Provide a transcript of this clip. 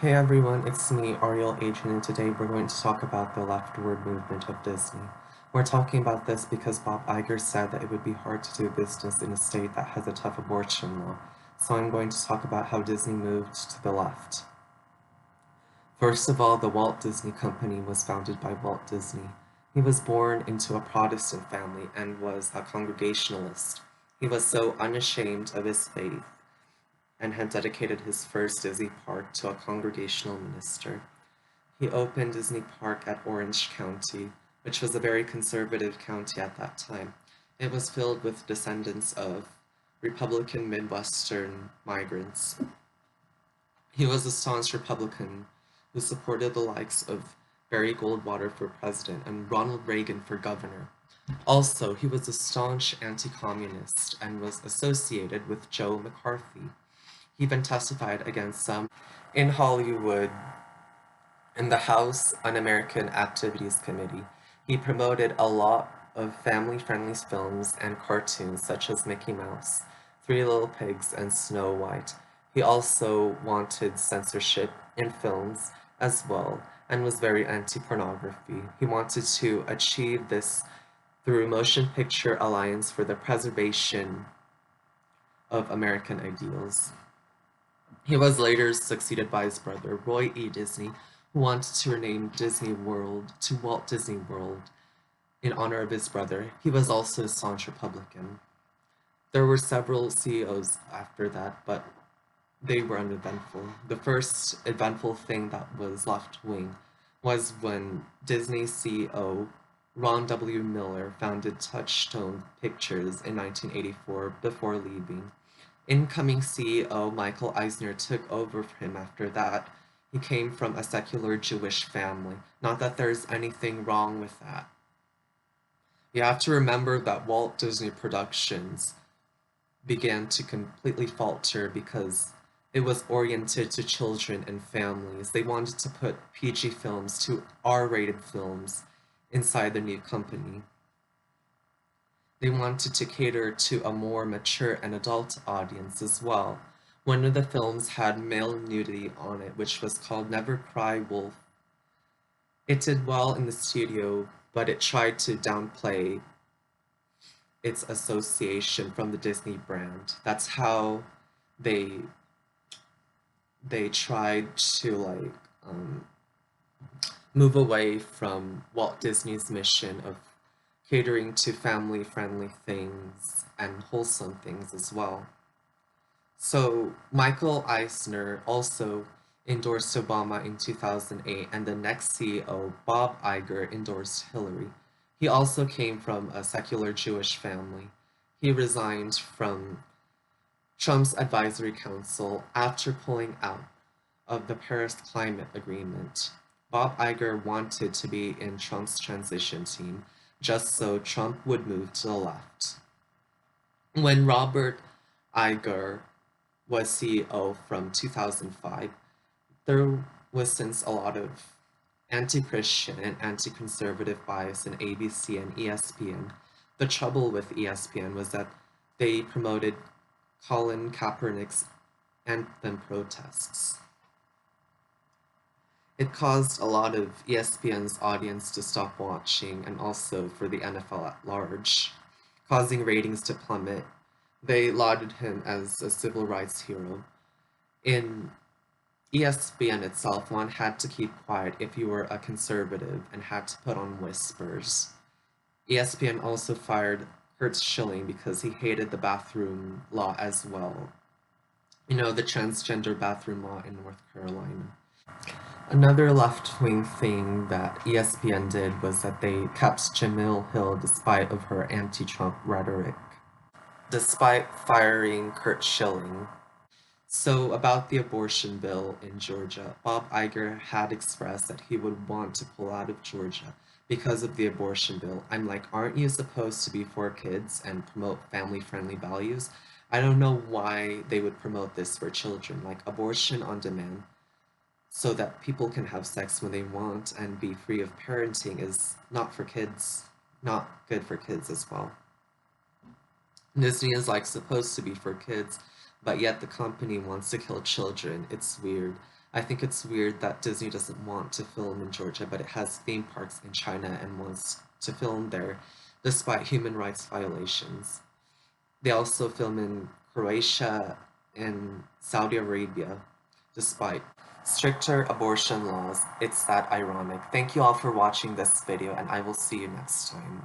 Hey everyone, it's me, Ariel Adrian, and today we're going to talk about the leftward movement of Disney. We're talking about this because Bob Iger said that it would be hard to do business in a state that has a tough abortion law, so I'm going to talk about how Disney moved to the left. First of all, the Walt Disney Company was founded by Walt Disney. He was born into a Protestant family and was a Congregationalist. He was so unashamed of his faith and had dedicated his first Disney park to a Congregational minister. He opened Disney Park at Orange County, which was a very conservative county at that time. It was filled with descendants of Republican Midwestern migrants. He was a staunch Republican who supported the likes of Barry Goldwater for president and Ronald Reagan for governor. Also, he was a staunch anti-communist and was associated with Joe McCarthy. He even testified against some in Hollywood in the House Un-American Activities Committee. He promoted a lot of family-friendly films and cartoons such as Mickey Mouse, Three Little Pigs, and Snow White. He also wanted censorship in films as well and was very anti-pornography. He wanted to achieve this through Motion Picture Alliance for the Preservation of American Ideals. He was later succeeded by his brother, Roy E. Disney, who wanted to rename Disney World to Walt Disney World in honor of his brother. He was also a staunch Republican. There were several CEOs after that, but they were uneventful. The first eventful thing that was left-wing was when Disney CEO Ron W. Miller founded Touchstone Pictures in 1984 before leaving. Incoming CEO Michael Eisner took over for him after that. He came from a secular Jewish family. Not that there's anything wrong with that. You have to remember that Walt Disney Productions began to completely falter because it was oriented to children and families. They wanted to put PG films to R-rated films inside the new company. They wanted to cater to a more mature and adult audience as well. One of the films had male nudity on it, which was called Never Cry Wolf. It did well in the studio, but it tried to downplay its association from the Disney brand. That's how they tried to move away from Walt Disney's mission of catering to family-friendly things and wholesome things as well. So Michael Eisner also endorsed Obama in 2008, and the next CEO, Bob Iger, endorsed Hillary. He also came from a secular Jewish family. He resigned from Trump's advisory council after pulling out of the Paris Climate Agreement. Bob Iger wanted to be in Trump's transition team, just so Trump would move to the left. When Robert Iger was CEO from 2005, there was since a lot of anti-Christian and anti-conservative bias in ABC and ESPN. The trouble with ESPN was that they promoted Colin Kaepernick's anthem protests. It caused a lot of ESPN's audience to stop watching and also for the NFL at large, causing ratings to plummet. They lauded him as a civil rights hero. In ESPN itself, one had to keep quiet if you were a conservative and had to put on whispers. ESPN also fired Kurt Schilling because he hated the bathroom law as well. You know, the transgender bathroom law in North Carolina. Another left-wing thing that ESPN did was that they kept Jemele Hill despite of her anti-Trump rhetoric, despite firing Kurt Schilling. So about the abortion bill in Georgia, Bob Iger had expressed that he would want to pull out of Georgia because of the abortion bill. I'm like, aren't you supposed to be for kids and promote family-friendly values? I don't know why they would promote this for children, like abortion on demand, so that people can have sex when they want and be free of parenting is not for kids, not good for kids as well. Disney is like supposed to be for kids, but yet the company wants to kill children. It's weird. I think it's weird that Disney doesn't want to film in Georgia, but it has theme parks in China and wants to film there, despite human rights violations. They also film in Croatia and Saudi Arabia, despite stricter abortion laws. It's that ironic. Thank you all for watching this video, and I will see you next time.